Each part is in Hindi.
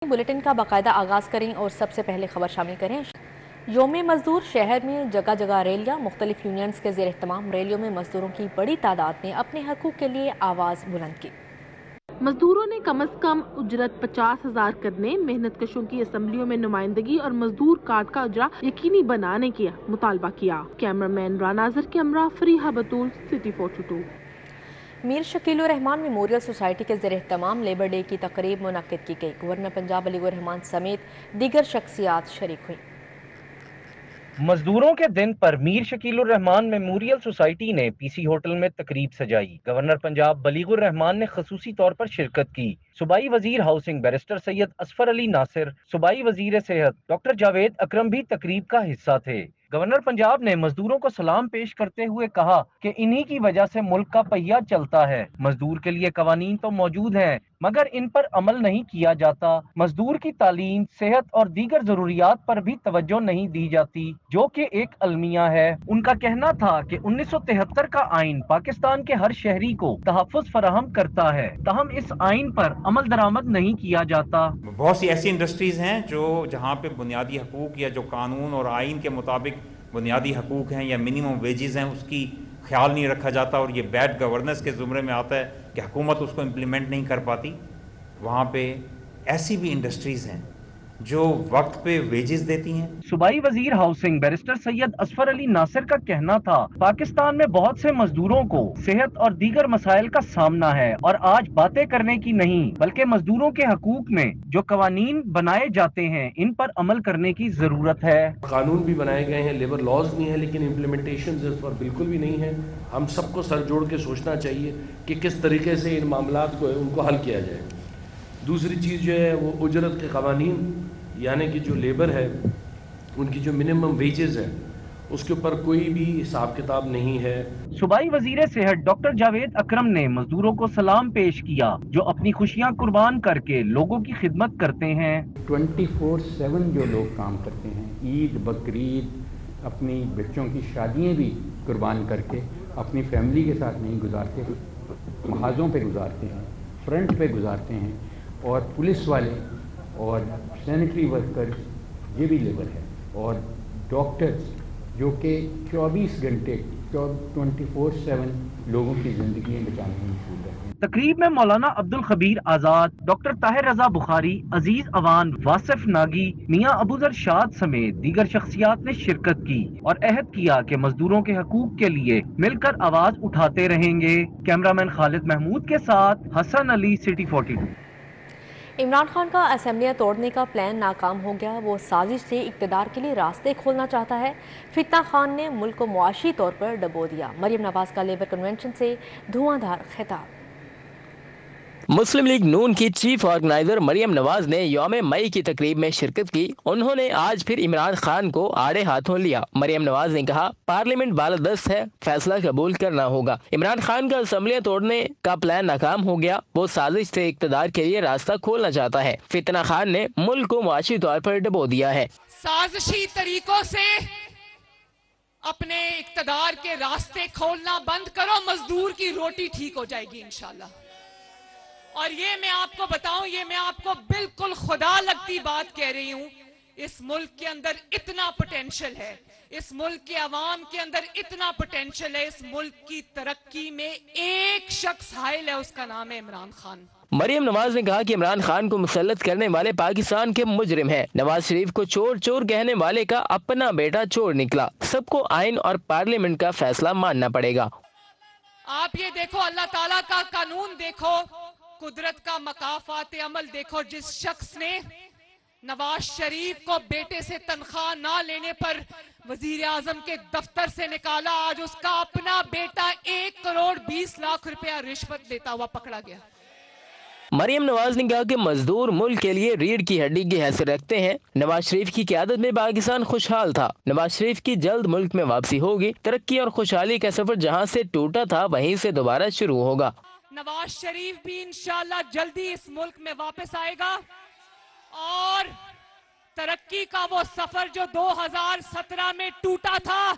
बुलेटिन का बाकायदा आगाज करें और सबसे पहले खबर शामिल करें। योम मजदूर शहर में जगह जगह रैलियां, मुख्तलिफ यूनियंस के ज़ेर एहतमाम रैलियों में मजदूरों की बड़ी तादाद ने अपने हकूक के लिए आवाज़ बुलंद की। मजदूरों ने कम अज कम उजरत 50,000 करने, मेहनत कशों की असम्बलियों में नुमाइंदगी और मजदूर कार्ड का उजरा यकीनी बनाने का मुतालबा किया। कैमरामैन रानाजर के हमरा Fariha Batool, city 42। Mir Shakeel Rahman memorial society के ज़ेर एहतमाम लेबर डे की तकरीब मुनक्किद की गई। गवर्नर पंजाब अली रहमान समेत दीगर शख्सियात शरीक हुई। मजदूरों के दिन पर मीर शकील रहमान मेमोरियल सोसाइटी ने पीसी होटल में तकरीब सजाई। गवर्नर पंजाब बलीगुर रहमान ने खसूसी तौर पर शिरकत की। सूबाई वजीर हाउसिंग बैरिस्टर सैयद असफर अली नासिर, सूबाई वजीर सेहत डॉक्टर जावेद अकरम भी तकरीब का हिस्सा थे। गवर्नर पंजाब ने मजदूरों को सलाम पेश करते हुए कहा कि इन्हीं की वजह से मुल्क का पहिया चलता है। मजदूर के लिए कवानीन तो मौजूद हैं, मगर इन पर अमल नहीं किया जाता। मजदूर की तालीम, सेहत और दीगर जरूरियात पर भी तवज्जो नहीं दी जाती, जो कि एक अलमिया है। उनका कहना था कि 1973 का आइन पाकिस्तान के हर शहरी को तहफ़्फ़ुज़ फराहम करता है, ताहम इस आइन पर अमल दरामद नहीं किया जाता। बहुत सी ऐसी इंडस्ट्रीज हैं जो जहाँ पे बुनियादी हकूक या जो कानून और आइन के मुताबिक बुनियादी हकूक हैं या मिनिमम वेजेस हैं उसकी ख्याल नहीं रखा जाता, और ये बैड गवर्नेंस के ज़ुमरे में आता है कि हुकूमत उसको इम्प्लीमेंट नहीं कर पाती। वहाँ पे ऐसी भी इंडस्ट्रीज़ हैं जो वक्त पे वेजेस देती हैं। सूबाई वजीर हाउसिंग बैरिस्टर सैयद असफर अली नासिर का कहना था, पाकिस्तान में बहुत से मजदूरों को सेहत और दीगर मसाइल का सामना है और आज बातें करने की नहीं बल्कि मजदूरों के हकूक में जो कवानीन बनाए जाते हैं इन पर अमल करने की जरूरत है। कानून भी बनाए गए हैं, लेबर लॉज भी हैं, लेकिन इम्प्लीमेंटेशन इस पर बिल्कुल भी नहीं है। हम सबको सर जोड़ के सोचना चाहिए कि किस तरीके से इन मामलात को उनको हल किया जाए। दूसरी चीज़ जो है वो उजरत के कवानीन, यानी कि जो लेबर है उनकी जो मिनिमम वेजेस है उसके ऊपर कोई भी हिसाब किताब नहीं है। सूबाई वजीर सेहत डॉक्टर जावेद अकरम ने मजदूरों को सलाम पेश किया, जो अपनी खुशियां कुर्बान करके लोगों की खिदमत करते हैं। 24/7 जो लोग काम करते हैं, ईद बकरीद, अपनी बच्चों की शादियां भी कुर्बान करके अपनी फैमिली के साथ नहीं गुजारते, महाजों पे गुजारते हैं, फ्रंट पे गुजारते हैं। और पुलिस वाले और सैनिटरी वर्कर्स ये भी लेबर है, और डॉक्टर्स जो कि 24 घंटे 24/7 लोगों की जिंदगी बचाने में मशहूर रहते हैं। तकरीब में मौलाना अब्दुल खबीर आजाद, डॉक्टर ताहिर रजा बुखारी, अजीज अवान, वासिफ नागी, मियाँ अबूजर शाद समेत दीगर शख्सियात ने शिरकत की और अहद किया कि मजदूरों के हकूक के लिए मिलकर आवाज उठाते रहेंगे। कैमरामैन खालिद महमूद के साथ हसन अली, सिटी 42। इमरान खान का असेंबलियां तोड़ने का प्लान नाकाम हो गया। वो साजिश से इक़्तिदार के लिए रास्ते खोलना चाहता है। फितना खान ने मुल्क को मुआशी तौर पर डबो दिया। मरियम नवाज का लेबर कन्वेंशन से धुआंधार खिताब। मुस्लिम लीग नून की चीफ ऑर्गेनाइजर मरियम नवाज ने यौम मई की तकरीब में शिरकत की। उन्होंने आज फिर इमरान खान को आड़े हाथों लिया। मरियम नवाज ने कहा, पार्लियामेंट बालादस्त है, फैसला कबूल करना होगा। इमरान खान का असम्बलियां तोड़ने का प्लान नाकाम हो गया। वो साजिश से इक़्तिदार के लिए रास्ता खोलना चाहता है। फितना खान ने मुल्क को मुआशी तौर पर डबो दिया है। साजिशी तरीकों से अपने इक़्तिदार के रास्ते खोलना बंद करो, मजदूर की रोटी ठीक हो जाएगी इंशाल्लाह। और ये मैं आपको बताऊं, ये मैं आपको बिल्कुल खुदा लगती बात कह रही हूं, इस मुल्क के अंदर इतना पोटेंशियल है, इस मुल्क के अवाम के अंदर इतना पोटेंशियल है, इस मुल्क की तरक्की में एक शख्स हाइल है, उसका नाम है इमरान खान। मरियम नवाज ने कहा कि इमरान खान को मुसल्लत करने वाले पाकिस्तान के मुजरिम हैं। नवाज शरीफ को चोर चोर कहने वाले का अपना बेटा चोर निकला। सबको आइन और पार्लियामेंट का फैसला मानना पड़ेगा। आप ये देखो, अल्लाह ताला का कानून देखो, कुदरत का मकाफात अमल देखो। जिस शख्स ने नवाज शरीफ को बेटे से तनख्वाह ना लेने पर वजीर आजम के दफ्तर से निकाला, आज उसका अपना बेटा 1 करोड़ 20 लाख रुपया रिश्वत लेता हुआ पकड़ा गया। मरियम नवाज ने कहा कि मजदूर मुल्क के लिए रीढ़ की हड्डी की हैसियत रखते हैं। नवाज शरीफ की क़यादत में पाकिस्तान खुशहाल था। नवाज शरीफ की जल्द मुल्क में वापसी होगी। तरक्की और खुशहाली का सफर जहां से टूटा था वहीं से दोबारा शुरू होगा। नवाज शरीफ भी इंशाल्लाह जल्दी इस मुल्क में वापस आएगा और तरक्की का वो सफर जो 2017 में टूटा था,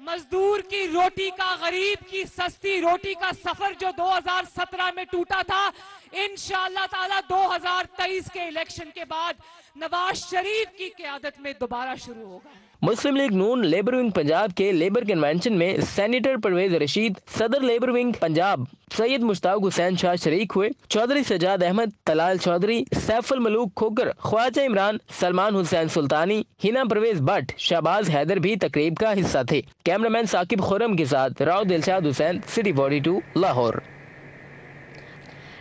मजदूर की रोटी का, गरीब की सस्ती रोटी का सफर जो 2017 में टूटा था, इंशाअल्लाह ताला 2023 के इलेक्शन के बाद नवाज शरीफ की क़यादत में दोबारा शुरू होगा। मुस्लिम लीग नून लेबर विंग पंजाब के लेबर कन्वेंशन में सेनेटर परवेज रशीद, सदर लेबर विंग पंजाब सैयद मुश्ताक हुसैन शाह शरीक हुए। चौधरी सजाद अहमद, तलाल चौधरी, सैफुल मलूक खोकर, ख्वाजा इमरान, सलमान हुसैन सुल्तानी, हिना परवेज भट्ट, शहबाज हैदर भी तकरीब का हिस्सा थे। कैमरामैन साकिब खुरम के साथ Rao Dilshad Hussain, city 42, Lahore.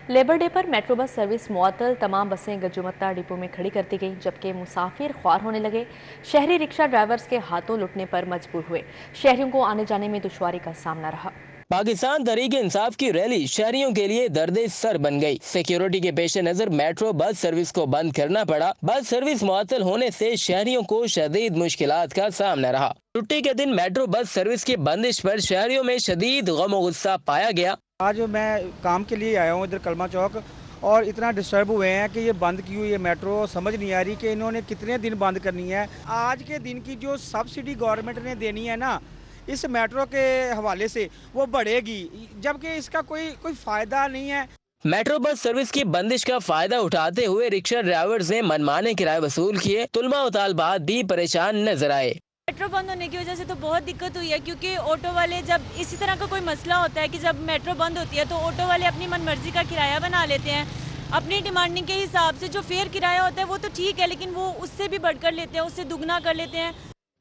Labour day पर मेट्रो बस सर्विस मुअत्तल, तमाम बसें गजुमत्ता डिपो में खड़ी कर दी गई, जबकि मुसाफिर ख्वार होने लगे। शहरी रिक्शा ड्राइवर्स के हाथों लुटने पर मजबूर हुए। शहरियों को आने जाने में दुश्वारी का सामना रहा। पाकिस्तान तहरीक इंसाफ की रैली शहरियों के लिए दर्दे सर बन गई। सिक्योरिटी के पेश नजर मेट्रो बस सर्विस को बंद करना पड़ा। बस सर्विस मुअत्तल होने से शहरियों को शदीद मुश्किलात का सामना रहा। छुट्टी के दिन मेट्रो बस सर्विस की बंदिश पर शहरियों में शदीद गम और गुस्सा पाया गया। आज मैं काम के लिए आया हूँ इधर कलमा चौक, और इतना डिस्टर्ब हुए हैं कि ये बंद की हुई है मेट्रो। समझ नहीं आ रही कि इन्होंने कितने दिन बंद करनी है। आज के दिन की जो सब्सिडी गवर्नमेंट ने देनी है ना इस मेट्रो के हवाले से, वो बढ़ेगी, जबकि इसका कोई फायदा नहीं है। मेट्रो बस सर्विस की बंदिश का फायदा उठाते हुए रिक्शा ड्राइवर्स ने मनमाने किराए वसूल किए। तुलमा और तालबात भी परेशान नजर आए। मेट्रो बंद होने की वजह से तो बहुत दिक्कत हुई है, क्योंकि ऑटो वाले, जब इसी तरह का कोई मसला होता है कि जब मेट्रो बंद होती है तो ऑटो वाले अपनी मनमर्जी का किराया बना लेते हैं। अपनी डिमांडिंग के हिसाब से जो फेयर किराया होता है वो तो ठीक है, लेकिन वो उससे भी बढ़कर लेते हैं, उससे दुगना कर लेते हैं।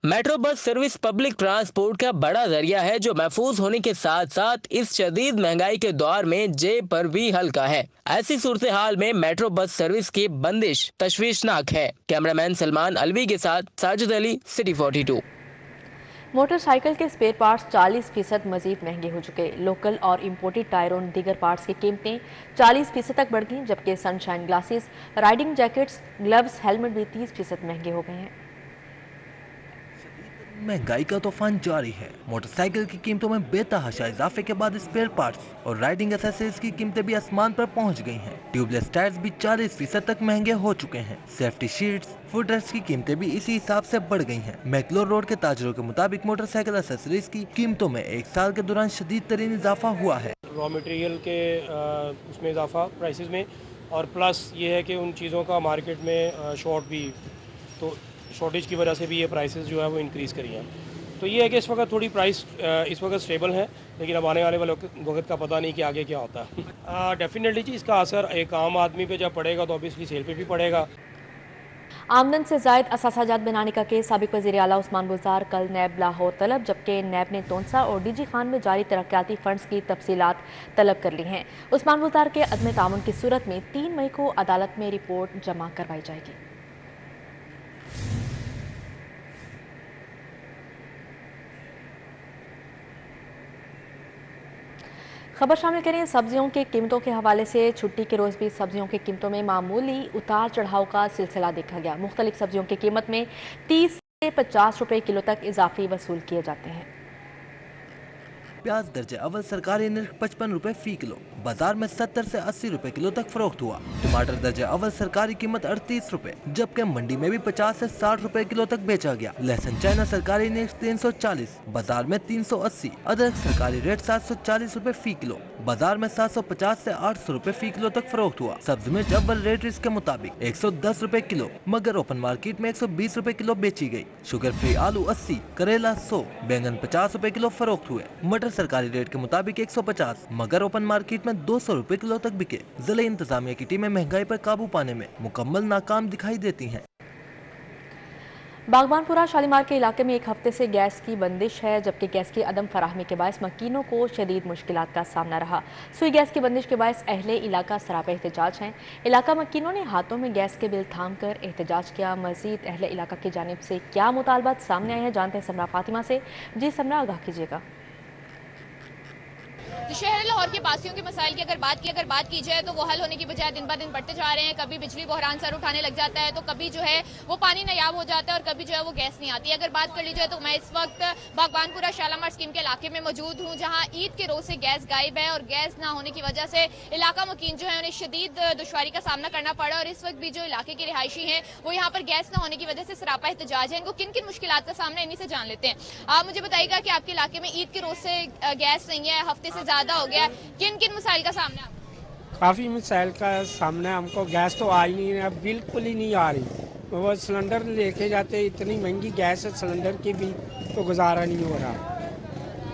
Metro bus service public transport का बड़ा जरिया है, जो महफूज होने के साथ साथ इस शदीद महंगाई के दौर में जेब पर भी हल्का है। ऐसी सूरत हाल में मेट्रो बस सर्विस की बंदिश तशवीशनाक है। कैमरामैन सलमान अलवी के साथ साजिद अली, सिटी 42। मोटरसाइकिल के स्पेयर पार्ट्स 40% मजीद महंगे हो चुके। लोकल और इम्पोर्टेड टायरों दीगर पार्ट्स की कीमतें 40% तक बढ़ गईं, जबकि sunshine glasses, riding jackets, gloves, helmet भी 30% महंगे हो गए हैं। महंगाई का तूफान जारी है। मोटरसाइकिल की कीमतों में बेतहाशा इजाफे के बाद स्पेयर पार्ट्स और राइडिंग एक्सेसरीज की कीमतें भी आसमान पर पहुंच गई हैं। ट्यूबलेस टायर्स भी 40% तक महंगे हो चुके हैं। सेफ्टी शीट्स, फुटरेस्ट की कीमतें भी इसी हिसाब से बढ़ गई हैं। मैकलोर रोड के ताजरों के मुताबिक मोटरसाइकिल एक्सेसरीज की कीमतों में एक साल के दौरान शदीद तरीन इजाफा हुआ है। रॉ मटेरियल के उसमें इजाफा प्राइसेस में, और प्लस ये है कि उन चीज़ों का मार्केट में शॉर्ट भी, तो शॉर्टेज की वजह से भी ये प्राइसेस जो है वो इंक्रीज़ करी हैं। तो ये है कि इस वक्त थोड़ी प्राइस इस वक्त स्टेबल है, लेकिन अब आने वाले वक्त का पता नहीं कि आगे क्या होता है। डेफिनेटली जी इसका असर एक आम आदमी पे जब पड़ेगा तो ऑब्वियसली सेल पे भी पड़ेगा। आमदन से जायद असासाजात बनाने का केस साबिक वज़ीर आला उस्मान बुज़दार कल नैब लाहौर तलब, जबकि नैब ने तोनसा और डीजी खान में जारी तरक्याती फंड्स की तफसीलात तलब कर ली हैं। उस्मान बुज़दार के अदम तामुन की सूरत में 3 मई को अदालत में रिपोर्ट जमा करवाई जाएगी। खबर शामिल करें सब्जियों की कीमतों के हवाले से। छुट्टी के रोज़ भी सब्जियों की कीमतों में मामूली उतार चढ़ाव का सिलसिला देखा गया। मुख्तलिफ सब्जियों की कीमत में 30 से 50 रुपए किलो तक इजाफे वसूल किए जाते हैं। प्याज दर्जे अव्वल सरकारी निर्ख 55 रुपए फी किलो, बाजार में 70 से 80 रुपए किलो तक फरोख्त हुआ। टमाटर दर्जे अव्वल सरकारी कीमत 38 रुपए, जबकि मंडी में भी 50 से 60 रुपए किलो तक बेचा गया। लहसुन चाइना सरकारी निर्ख 340, बाजार में 380। अदरक सरकारी रेट 740 रुपए फी किलो, बाजार में 750 से 800 रुपए फी किलो तक फरोख्त हुआ। सब्जी मिर्च अव्वल रेट इसके मुताबिक 110 रुपए किलो, मगर ओपन मार्केट में 120 रुपए किलो बेची गई। शुगर फ्री आलू 80, करेला 100, बैंगन 50 रुपए किलो फरोख्त हुए। मटर सरकारी रेट के मुताबिक 150, मगर ओपन मार्केट में 200 रुपए किलो तक बिके। जिले इंतजामिया की टीमें महंगाई पर काबू पाने में मुकम्मल नाकाम दिखाई देती हैं। बागबानपुरा शालीमार के इलाके में 1 हफ्ते से गैस की बंदिश है, जबकि गैस की अदम फराहमी के बायस मकीनों को शदीद मुश्किलात का सामना रहा। सुई गैस की बंदिश के बायस अहले इलाका सरापे एहतजाज हैं। इलाका मकीनों ने हाथों में गैस के बिल थाम कर एहतजाज किया। मजीद अहले इलाका की जानिब से क्या मुतालबात सामने आए हैं, जानते हैं समरा फातिमा से। जी समरा, आगाह कीजिएगा। तो शहर लाहौर के बासियों के मसाइल की अगर बात की जाए तो वो हल होने की बजाय दिन ब दिन बढ़ते जा रहे हैं। कभी बिजली बहरान सर उठाने लग जाता है, तो कभी जो है वो पानी नायाब हो जाता है, और कभी जो है वो गैस नहीं आती। अगर बात कर ली जाए तो मैं इस वक्त बागबानपुरा शालीमार स्कीम के इलाके में मौजूद हूँ, जहाँ ईद के रोज से गैस गायब है, और गैस ना होने की वजह से इलाका मकीन जो है उन्हें शदीद दुश्वारी का सामना करना पड़ा। और इस वक्त भी जो इलाके के रिहायशी हैं वो यहाँ पर गैस न होने की वजह से सरापा एहतजाज है। इनको किन किन मुश्किलात का सामना, इन्हीं से जान लेते हैं। आप मुझे बताइएगा कि आपके इलाके में ईद के रोज से गैस नहीं है, हफ्ते से ज्यादा हो गया, किन किन मसाइल का सामना? काफ़ी मिसाइल का सामना है हमको। गैस तो आ ही नहीं है, बिल्कुल ही नहीं आ रही। वो सिलेंडर लेके जाते, इतनी महंगी गैस है सिलेंडर की भी, तो गुजारा नहीं हो रहा।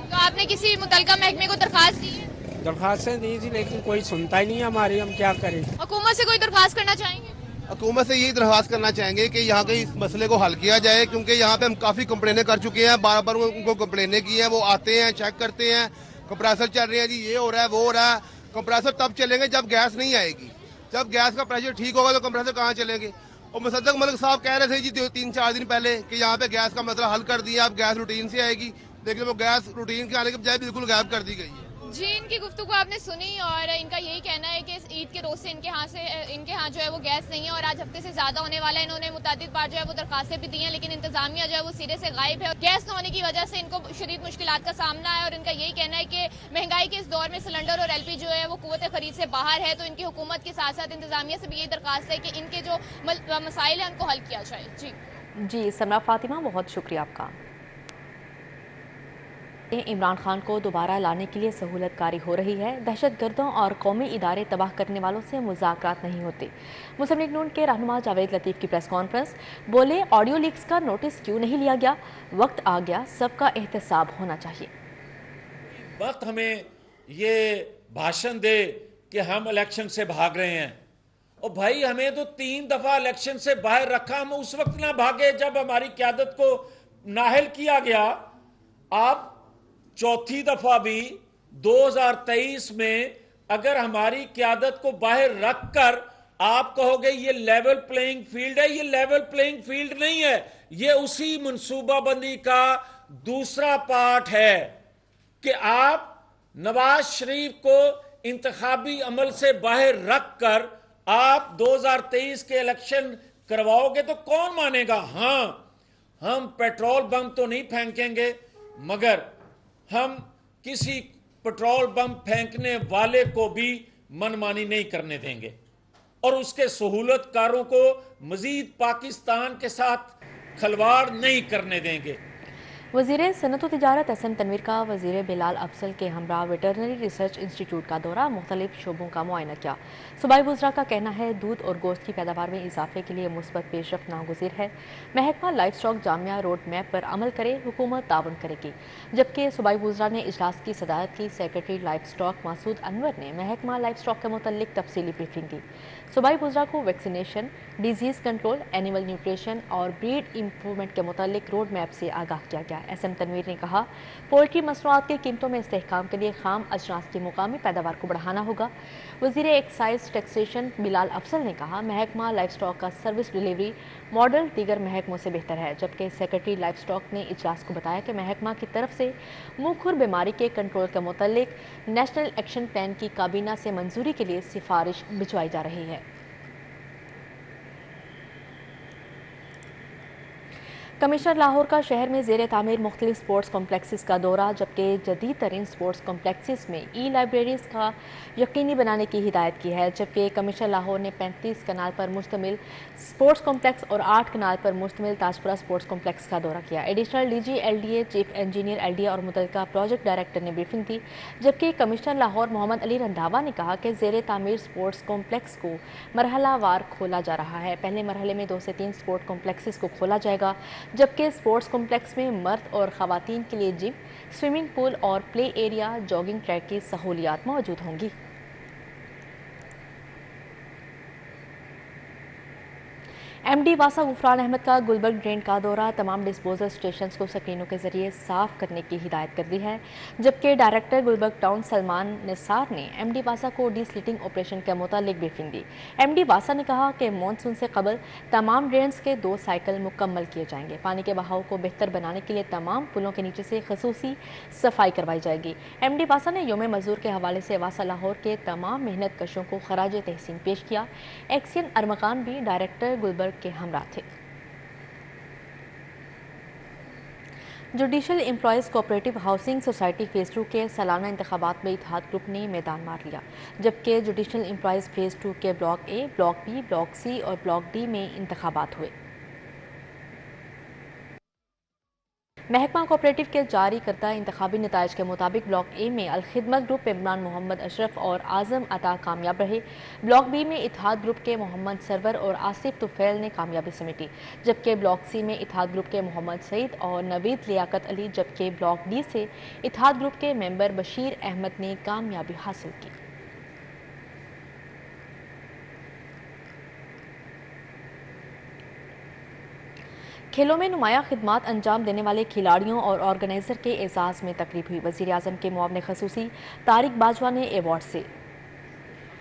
तो आपने किसी मुतलका महकमे को दरखास्त दी है? दरखास्तें दी थी लेकिन कोई सुनता ही नहीं है हमारी, हम क्या करें। हुकूमत से कोई दरखास्त करना चाहेंगे? हुकूमत से यही दरख्वास्त करना चाहेंगे कि यहाँ के इस मसले को हल किया जाए, क्योंकि यहाँ पे हम काफ़ी कंप्लेनें कर चुके हैं, बार बार उनको कंप्लेनें की हैं। वो आते हैं, चेक करते हैं, कंप्रेसर चल रहे हैं जी, ये हो रहा है, वो हो रहा है। कंप्रेसर तब चलेंगे जब गैस नहीं आएगी। जब गैस का प्रेशर ठीक होगा तो कंप्रेसर कहाँ चलेंगे। और मुसद्दक मलिक साहब कह रहे थे जी 3-4 दिन पहले कि यहाँ पे गैस का मसला हल कर दिया, अब गैस रूटीन से आएगी, लेकिन वो गैस रूटीन के आने के बजाय बिल्कुल गायब कर दी गई है। जी, इनकी गुफ्तगू आपने सुनी और इनका यही कहना है कि ईद के रोज से इनके यहाँ जो है वो गैस नहीं है और आज हफ्ते से ज्यादा होने वाला है। इन्होंने मुतादिद बार जो है वो दरखास्तें भी दी हैं, लेकिन इंतजामिया जो है वो सिरे से गायब है और गैस न होने की वजह से इनको शदीद मुश्किलात का सामना है। और इनका यही कहना है कि महंगाई के इस दौर में सिलेंडर और LP जो है वो कुव्वत खरीद से बाहर है। तो इनकी हुकूमत के साथ साथ इंतजामिया से भी यही दरखास्त है कि इनके जो मसाइल हैं उनको हल किया जाए। जी सना फातिमा, बहुत शुक्रिया आपका। इमरान खान को दोबारा लाने के लिए सहूलतकारी हो रही है। दहशतगर्दों और कौमी इदारे तबाह करने वालों से मुज़ाकरात नहीं होते। मुस्लिम लीग नून के रहनुमा जावेद लतीफ़ की प्रेस कॉन्फ्रेंस, बोले ऑडियो लीक्स का नोटिस क्यों नहीं लिया गया, वक्त आ गया, सबका एहतसाब होना चाहिए। वक्त हमें ये भाषण दे कि हम इलेक्शन से भाग रहे हैं, और भाई हमें तो 3 दफा इलेक्शन से बाहर रखा, हम उस वक्त ना भागे जब हमारी क्यादत को नाहल किया गया। आप चौथी दफा भी 2023 में अगर हमारी क्यादत को बाहर रखकर आप कहोगे ये लेवल प्लेइंग फील्ड है, ये लेवल प्लेइंग फील्ड नहीं है, ये उसी मनसूबाबंदी का दूसरा पार्ट है कि आप नवाज शरीफ को इंतखाबी अमल से बाहर रखकर आप 2023 के इलेक्शन करवाओगे तो कौन मानेगा। हां, हम पेट्रोल बम तो नहीं फेंकेंगे, मगर हम किसी पेट्रोल बम फेंकने वाले को भी मनमानी नहीं करने देंगे और उसके सहूलतकारों को मजीद पाकिस्तान के साथ खिलवाड़ नहीं करने देंगे। वज़ीर सनअत व तिजारत SM तनवीर का वज़ीर बिलाल अफसल के हमरा वेटरनरी रिसर्च इंस्टीट्यूट का दौरा, मुख्तलिफ शोबों का मुआयना किया। सूबाई वज़रा का कहना है दूध और गोश्त की पैदावार में इजाफे के लिए मुस्बत पेशरफ्त नागुज़ीर है। महकमा life stock Jamia road map पर अमल करे, हुकूमत ताउन करेगी। जबकि सूबाई वज़रा ने इजलास की सदारत की secretary life stock Masood Anwar ने महकमा लाइफ स्टॉक के मुतल्लिक तफसीली ब्रीफिंग दी। सूबाई वज़रा को vaccination, disease control, animal nutrition और ब्रीड इम्प्रूवमेंट के मुतल्लिक रोड मैप से आगाह किया गया। SM तनवीर ने कहा पोल्ट्री मसनूआत की कीमतों में इस्तेहकाम के लिए खाम अजनास की मुकामी पैदावार को बढ़ाना होगा। वज़ीर एक्साइज टैक्सेशन बिलाल अफसल ने कहा महकमा लाइफ स्टॉक का सर्विस डिलीवरी मॉडल दीगर महकमों से बेहतर है। जबकि सेक्रेटरी लाइफ स्टॉक ने इजलास को बताया कि महकमा की तरफ से मुँहखुर बीमारी के कंट्रोल के मुतल्लिक नेशनल एक्शन प्लान की काबीना से मंजूरी के लिए सिफारिश भिजवाई जा रही है। कमिश्नर लाहौर का शहर में ज़ेर तामीर मुख्तलिफ स्पोर्ट्स कॉम्प्लेक्सेस का दौरा, जबकि जदीद तरीन स्पोर्ट्स कॉम्प्लेक्सेस में लाइब्रेरीज़ का यकीनी बनाने की हिदायत की है। जबकि कमिश्नर लाहौर ने 35 कनाल पर मुश्तमिल स्पोर्ट्स कॉम्प्लेक्स और 8 कनाल पर मुश्तमिल ताजपुरा स्पोर्ट्स कॉम्प्लेक्स का दौरा किया। Additional DG LDA, chief engineer LDA और मुतल्लिका प्रोजेक्ट डायरेक्टर ने ब्रीफिंग दी। जबकि कमिश्नर लाहौर मोहम्मद अली रंधावा ने कहा कि ज़ेर तामीर स्पोर्ट्स कॉम्प्लेक्स को मरहलावार खोला जा रहा है। पहले मरहले में 2 से 3 स्पोर्ट्स कॉम्प्लेक्सेस को खोला जाएगा, जबकि स्पोर्ट्स कॉम्प्लेक्स में मर्द और ख़वातीन के लिए जिम, स्विमिंग पूल और प्ले एरिया, जॉगिंग ट्रैक की सहूलियात मौजूद होंगी। MD वासा गुफरान अहमद का गुलबर्ग ड्रेन का दौरा, तमाम डिस्पोजल स्टेशन को स्क्रीनों के जरिए साफ करने की हिदायत कर दी है। जबकि डायरेक्टर गुलबर्ग टाउन सलमान निसार ने MD वासा को डीस्लिटिंग ऑपरेशन के मुतालिक ब्रीफिंग दी। MD वासा ने कहा कि मानसून से कबल तमाम ड्रेन्स के 2 साइकिल मुकम्मल किए जाएंगे। पानी के बहाव को बेहतर बनाने के लिए तमाम पुलों के नीचे से खसूसी सफाई करवाई जाएगी। MD वासा ने योम मजदूर के हवाले से वासा लाहौर के तमाम मेहनत कशों को खराज तहसीन पेश किया। एक्सियन अरमकान भी डायरेक्टर गुलबर्ग के हमरा थे। Judicial employees cooperative housing society phase 2 के सालाना इंतखाबात में इत्तेहाद ग्रुप ने मैदान मार लिया। जबकि जुडिशल एम्प्लॉयज़ फेज़ 2 के block A, block B, block C और ब्लॉक D में इंतखाबात हुए। महकमा कोऑपरेटिव के जारी करता इंतखाबी नताइज के मुताबिक ब्लॉक ए में अलखिदमत ग्रुप इमरान मोहम्मद अशरफ और आजम अता कामयाब रहे। ब्लॉक बी में इत्तेहाद ग्रुप के मोहम्मद सरवर और आसिफ तुफैल ने कामयाबी समेटी, जबकि ब्लॉक सी में इत्तेहाद ग्रुप के मोहम्मद सईद और नवीद लियाकत अली, जबकि ब्लॉक डी से इत्तेहाद ग्रुप के मेंबर बशीर अहमद ने कामयाबी हासिल की। खेलों में नुमायां खिदमात अंजाम देने वाले खिलाड़ियों और ऑर्गेनाइजर के एजाज़ में तकरीब हुई। वज़ीर आज़म के मुआविन ख़ुसूसी तारिक बाजवा ने अवार्ड से।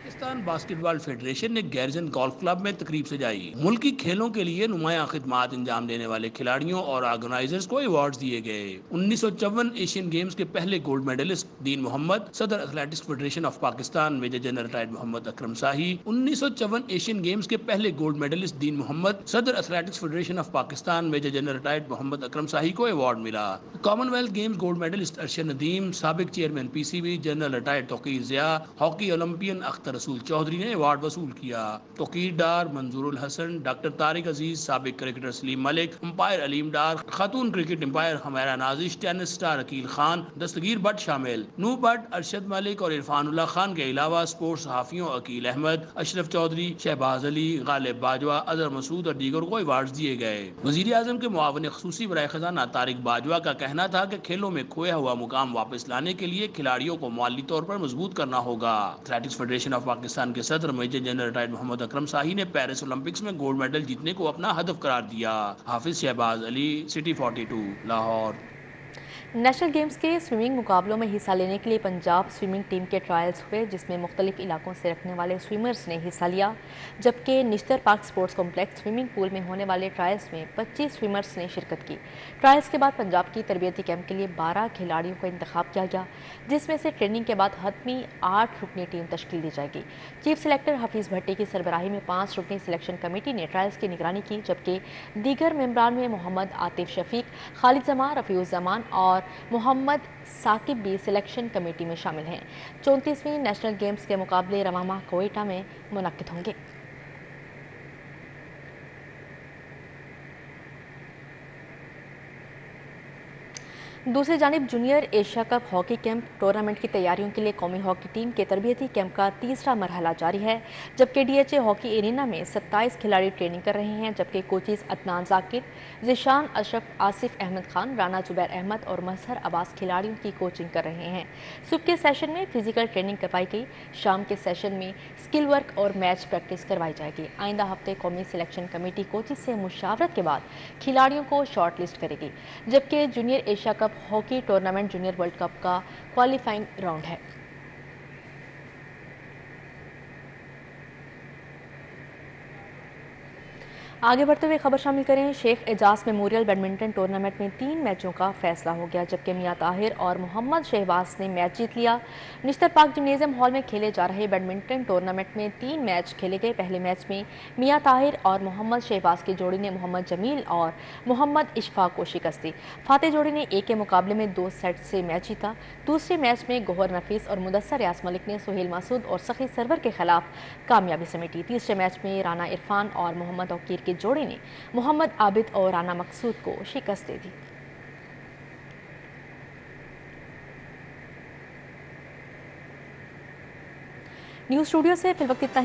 पाकिस्तान बास्केटबॉल फेडरेशन ने गैरजन गोल्फ क्लब में तकरीब सजाई। मुल्की खेलों के लिए नुमायां खिदमात अंजाम देने वाले खिलाड़ियों और ऑर्गेनाइजर्स को अवार्ड दिए गए। 1954 एशियन गेम्स के पहले गोल्ड मेडलिस्ट दीन मोहम्मद, सदर athletics federation of Pakistan major general retired Muhammad Akram Shahi. 1954 Asian games के पहले गोल्ड मेडलिस्ट दीन मोहम्मद, सदर athletics federation of Pakistan major general retired Muhammad Akram Shahi को अवार्ड मिला। Commonwealth games gold medallist Arshad Nadeem, साबिक chairman PCB general retired Tauqir Zia, hockey Olympian Akhtar Rasool Chaudhry ने अवार्ड वसूल किया। तौकीर डार मंजूरुल हसन, डॉक्टर तारिक अजीज, साबिक क्रिकेटर सलीम मलिक, अंपायर अलीम डार, खातून क्रिकेट अंपायर हमारा नाजिश, टेनिस स्टार अकील खान, दस्तगीर भट्ट शामिल। नूह भट्ट, अरशद मलिक और इरफानुल्लाह खान के अलावा स्पोर्ट्स सहाफियों अकील अहमद, अशरफ चौधरी, शहबाज अली, गालिब बाजवा, अजहर मसूद और दीगर को अवार्ड दिए गए। वजीर आजम के मुआविन ख़ुसूसी बराए खजाना तारिक बाजवा का कहना था कि खेलों में खोया हुआ मुकाम वापस लाने के लिए खिलाड़ियों को माली तौर पर मजबूत करना होगा। एथलेटिक्स फेडरेशन ऑफ पाकिस्तान के सदर major general retired Muhammad Akram Shahi ने पेरिस ओलंपिक्स में गोल्ड मेडल जीतने को अपना हदफ करार दिया। Hafiz Shahbaz Ali, city 42, Lahore. National games के स्विमिंग मुकाबलों में हिस्सा लेने के लिए पंजाब स्विमिंग टीम के ट्रायल्स हुए, जिसमें मुख्तलिफ इलाकों से रखने वाले स्विमर्स ने हिस्सा लिया, जबकि Nishtar park sports complex swimming pool में होने वाले ट्रायल्स में 25 स्विमर्स ने शिरकत की। ट्रायल्स के बाद पंजाब की तरबियती कैंप के लिए 12 खिलाड़ियों का इंतखाब किया गया, जिसमें से ट्रेनिंग के बाद हतमी 8 रुकनी टीम तश्कील दी जाएगी। चीफ सेलेक्टर हफीज़ भट्टी की सरबराही में 5 रुकनी सिलेक्शन कमेटी ने ट्रायल्स की निगरानी की, जबकि दीगर मेंबरान में मोहम्मद आतिफ शफीक, खालिद जमा, रफ़ीउज़्ज़मान और मोहम्मद साकिब भी सिलेक्शन कमेटी में शामिल हैं। 34वीं नेशनल गेम्स के मुकाबले रवां माह कोयटा में मुनक्किद होंगे। दूसरी जानिब junior Asia cup hockey camp tournament की तैयारियों के लिए कौमी हॉकी टीम के तरबियती कैंप का तीसरा मरहला जारी है, जबकि डीएचए हॉकी एरिना में 27 खिलाड़ी ट्रेनिंग कर रहे हैं, जबकि कोचेज अदनान जाकिर, जिशान अशरफ, आसिफ अहमद खान, राना जुबैर अहमद और मजहर अब्बास खिलाड़ियों की कोचिंग कर रहे हैं। सुबह के सेशन में फिजिकल ट्रेनिंग करवाई गई, शाम के सेशन में स्किल वर्क और मैच प्रैक्टिस करवाई जाएगी। आइंदा हफ्ते कौमी सिलेक्शन कमेटी कोचेज से मुशावरत के बाद खिलाड़ियों को शॉर्ट लिस्ट करेगी, जबकि junior Asia cup hockey tournament junior world cup का क्वालिफाइंग राउंड है। आगे बढ़ते हुए खबर शामिल करें। Sheikh Ejaz memorial badminton tournament में 3 मैचों का फैसला हो गया, जबकि मियां ताहिर और मोहम्मद शहबाज ने मैच जीत लिया। निश्तर पार्क जिम्नेजियम हॉल में खेले जा रहे बैडमिंटन टूर्नामेंट में 3 मैच खेले गए। पहले मैच में मियां ताहिर और मोहम्मद शहबाज की जोड़ी ने मोहम्मद जमील और मोहम्मद इशफाक को शिकस्त दी। फातेह जोड़ी ने एक के मुकाबले में 2 सेट से मैच जीता। दूसरे मैच में गोहर नफीस और मुदस्सर रियाज मलिक ने सुहेल मासूद और सखी सरवर के खिलाफ कामयाबी समेटी। तीसरे मैच में राना इरफान और मोहम्मद तौकीर की जोड़ी ने मोहम्मद आबिद और राना मकसूद को शिकस्त दे दी। न्यूज़ स्टूडियो से फिलवक्त इतना ही।